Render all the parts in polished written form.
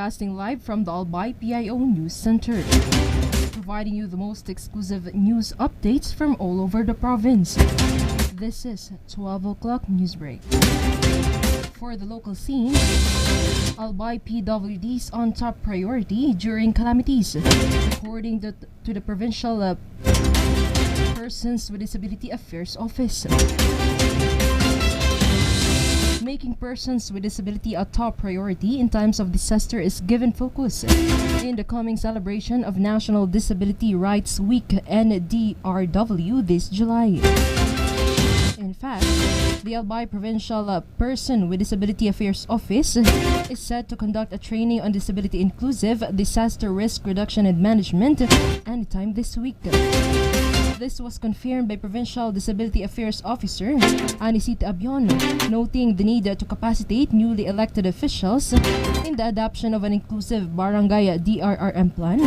broadcasting live from the Albay PIO News Center, providing you the most exclusive news updates from all over the province. This is 12 o'clock news break. For the local scene, Albay PWD's on top priority during calamities, according to the Provincial Persons with Disability Affairs Office. Making persons with disability a top priority in times of disaster is given focus in the coming celebration of National Disability Rights Week NDRW this July. In fact, the Albay Provincial Person with Disability Affairs Office is set to conduct a training on disability inclusive disaster risk reduction and management anytime this week. This was confirmed by Provincial Disability Affairs Officer Anisita Abion, noting the need to capacitate newly elected officials in the adoption of an inclusive barangay DRRM plan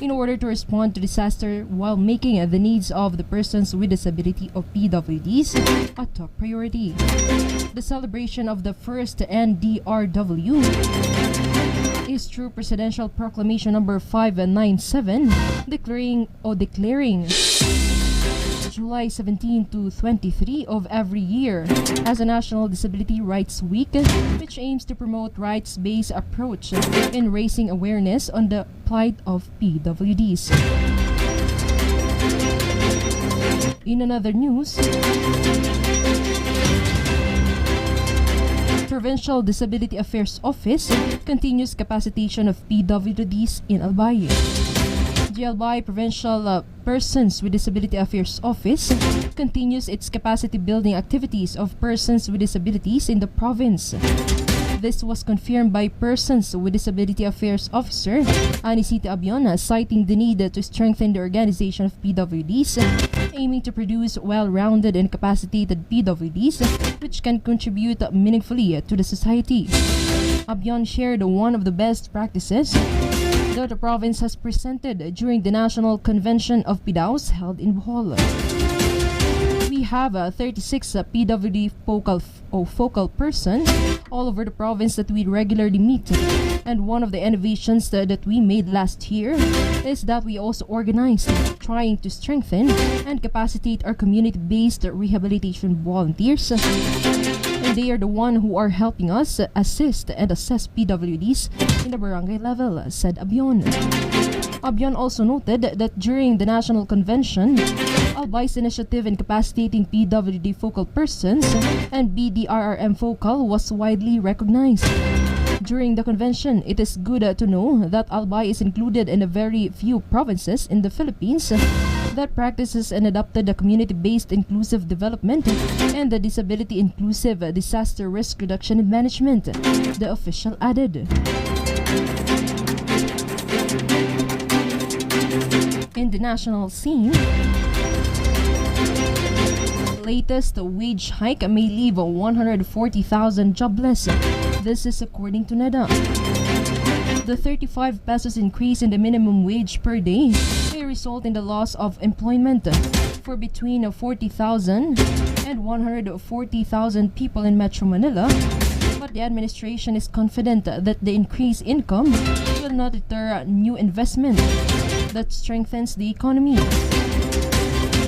in order to respond to disaster while making the needs of the persons with disability of PWDs a top priority. The celebration of the first NDRW is through Presidential Proclamation number 597 declaring July 17 to 23 of every year as a National Disability Rights Week, which aims to promote rights-based approach in raising awareness on the plight of PWDs. In another news, Provincial Disability Affairs Office continues capacitation of PWDs in Albay. The Albay Provincial Persons with Disability Affairs Office continues its capacity building activities of persons with disabilities in the province. This was confirmed by Persons with Disability Affairs Officer Anisita Abion, citing the need to strengthen the organization of PWDs, aiming to produce well-rounded and capacitated PWDs which can contribute meaningfully to the society. Abion shared one of the best practices that the province has presented during the National Convention of PDAOs held in Bohol. We have 36 PWD focal person all over the province that we regularly meet. And one of the innovations that we made last year is that we also organized trying to strengthen and capacitate our community-based rehabilitation volunteers. And they are the one who are helping us assist and assess PWDs in the barangay level, said Abion. Abion also noted that during the National Convention, Albay's initiative in capacitating PWD focal persons and BDRRM focal was widely recognized. During the convention, it is good to know that Albay is included in a very few provinces in the Philippines that practices and adopted the community-based inclusive development and the disability-inclusive disaster risk reduction and management, the official added. In the national scene, latest wage hike may leave 140,000 jobless. This is according to NEDA. The 35 pesos increase in the minimum wage per day may result in the loss of employment for between 40,000 and 140,000 people in Metro Manila, but the administration is confident that the increased income will not deter new investment that strengthens the economy.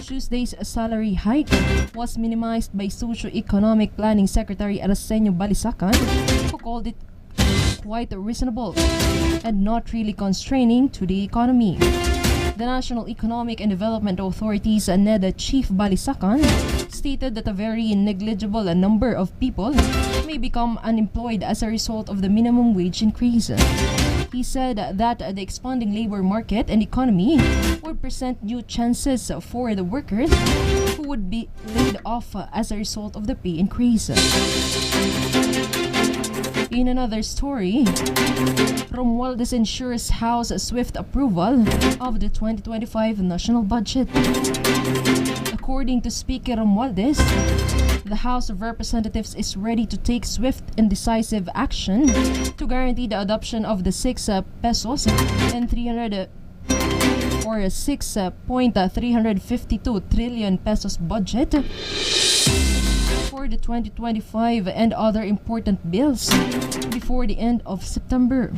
Tuesday's salary hike was minimized by Socio-Economic Planning Secretary Arsenio Balisacan, who called it quite reasonable and not really constraining to the economy. The National Economic and Development Authority's NEDA Chief Balisacan stated that a very negligible number of people may become unemployed as a result of the minimum wage increase. He said that the expanding labor market and economy would present new chances for the workers who would be laid off as a result of the pay increase. In another story, Romualdez ensures House swift approval of the 2025 national budget. According to Speaker Romualdez, the House of Representatives is ready to take swift and decisive action to guarantee the adoption of the 6 pesos and 300 or 6.352 trillion pesos budget for the 2025 and other important bills before the end of September.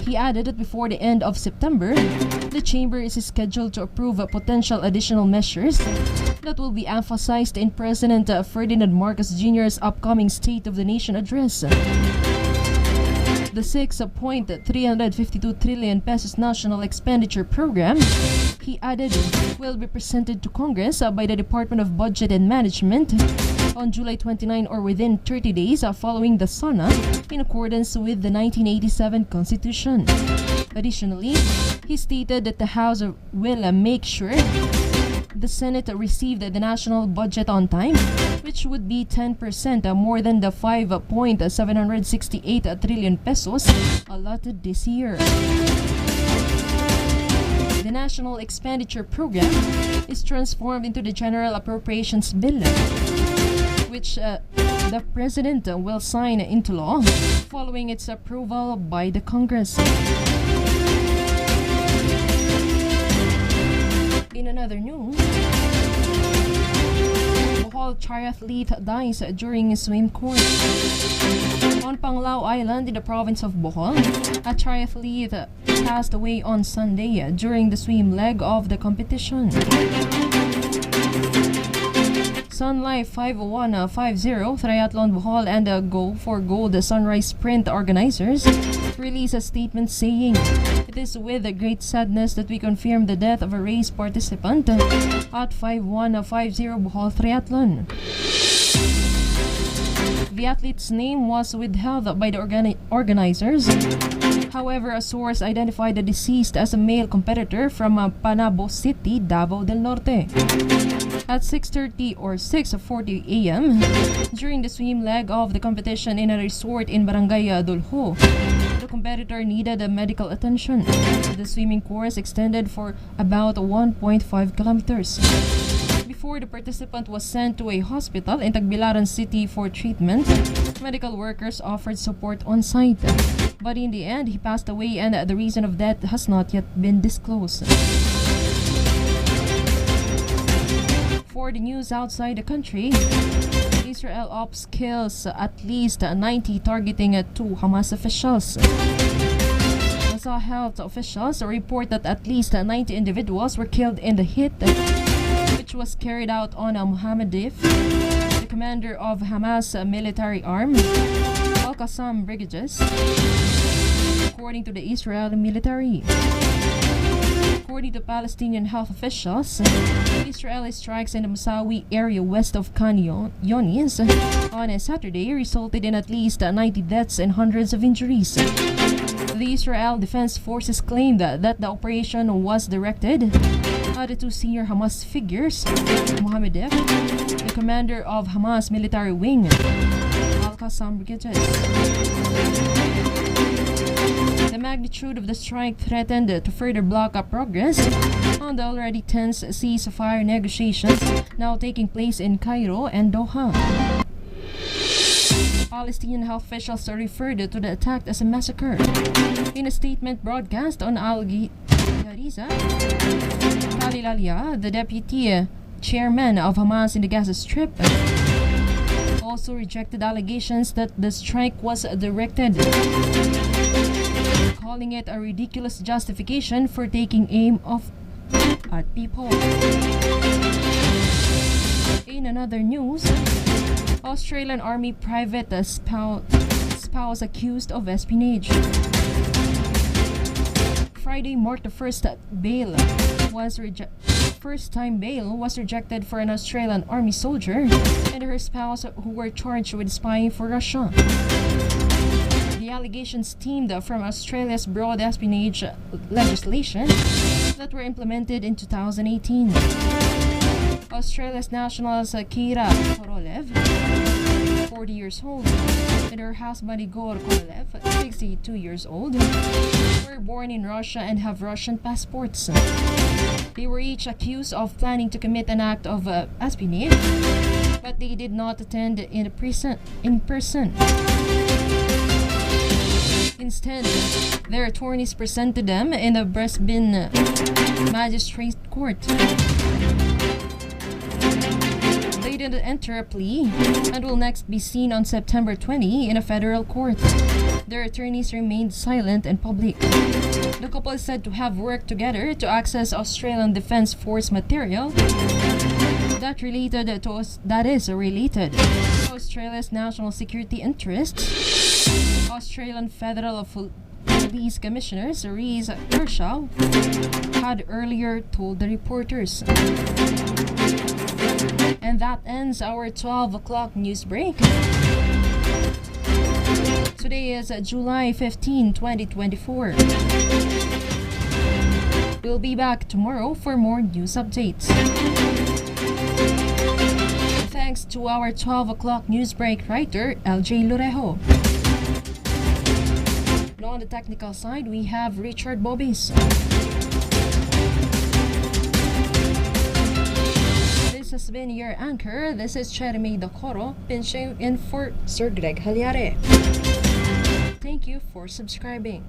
He added that before the end of September, the chamber is scheduled to approve potential additional measures that will be emphasized in President Ferdinand Marcos Jr.'s upcoming State of the Nation address. The 6.352 trillion pesos national expenditure program, he added, will be presented to Congress by the Department of Budget and Management on July 29 or within 30 days following the SONA in accordance with the 1987 Constitution. Additionally, he stated that the House will make sure the Senate received the national budget on time, which would be 10% more than the 5.768 trillion pesos allotted this year. The National Expenditure Program is transformed into the General Appropriations Bill, which the President will sign into law following its approval by the Congress. In another news, Bohol triathlete dies during a swim course. On Panglao Island in the province of Bohol, a triathlete passed away on Sunday during the swim leg of the competition. Sun Life 5150 Triathlon Bohol and Go for Gold Sunrise Sprint organizers released a statement saying, "It is with great sadness that we confirm the death of a race participant at 5150 Bohol Triathlon." The athlete's name was withheld by the organizers. However, a source identified the deceased as a male competitor from Panabo City, Davao del Norte. At 6:30 or 6:40 a.m., during the swim leg of the competition in a resort in Barangay Dulho, the competitor needed medical attention. The swimming course extended for about 1.5 kilometers. Before the participant was sent to a hospital in Tagbilaran City for treatment, medical workers offered support on site. But in the end, he passed away and the reason of death has not yet been disclosed. For the news outside the country, Israel Ops kills at least 90 targeting two Hamas officials. Gaza health officials report that at least 90 individuals were killed in the hit, which was carried out on Mohammed Dif, the commander of Hamas military arm, Al-Qassam brigades, according to the Israeli military. According to Palestinian health officials, Israeli strikes in the Musawi area west of Khan Younis on a Saturday resulted in at least 90 deaths and hundreds of injuries. The Israel Defense Forces claimed that the operation was directed at the two senior Hamas figures, Mohammed Def, the commander of Hamas military wing, Al-Qassam brigades. The magnitude of the strike threatened to further block up progress on the already tense ceasefire negotiations now taking place in Cairo and Doha. Palestinian health officials referred to the attack as a massacre. In a statement broadcast on Al Jazeera, Khalilalia, the deputy chairman of Hamas in the Gaza Strip, also rejected allegations that the strike was directed, calling it a ridiculous justification for taking aim at people. In another news, Australian Army private spouse accused of espionage. Friday marked the first time bail was rejected for an Australian Army soldier and her spouse who were charged with spying for Russia. The allegations stemmed from Australia's broad espionage legislation that were implemented in 2018. Australia's national Kira Korolev, 40 years old, and her husband Igor Korolev, 62 years old, were born in Russia and have Russian passports. They were each accused of planning to commit an act of espionage, but they did not attend in person. Instead, their attorneys presented them in the Brisbane Magistrate Court. They didn't enter a plea and will next be seen on September 20 in a federal court. Their attorneys remained silent in public. The couple is said to have worked together to access Australian Defence Force material that is related to Australia's national security interests. Australian Federal Police Commissioner Cerise Kershaw had earlier told the reporters. And that ends our 12 o'clock news break. Today is July 15, 2024. We'll be back tomorrow for more news updates. Thanks to our 12 o'clock news break writer, LJ Lorejo. On the technical side, we have Richard Bobis. This has been your anchor. This is Jeremy Dacoro, pinching in for Sir Greg Halyare. Thank you for subscribing.